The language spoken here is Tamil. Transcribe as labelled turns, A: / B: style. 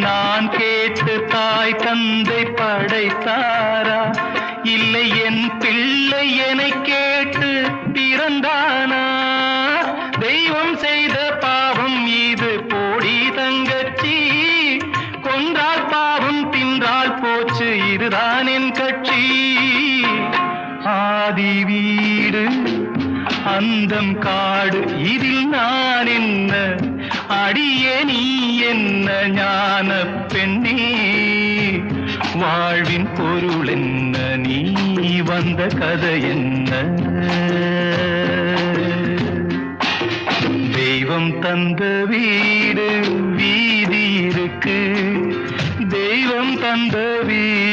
A: நான் கேட்டு தாய் தந்தை படைத்தாரா? இல்லை என் பிள்ளை என்னை கேட்டு பிறந்தானா? தெய்வம் செய்த பாவம் இது போடி தங்கச்சி, கொன்றால் பாவம் தின்றால் போச்சு இதுதான் என் கட்சி. ஆதி வீடு அந்தம் காடு இதில் நான் என்ன, அடியே நீ என்ன ஞான பெண்ணே? வாழ்வின் பொருள் என்ன, நீ வந்த கதை என்ன? தெய்வம் தந்த வீடு வீதி இருக்கு, தெய்வம் தந்த வீடு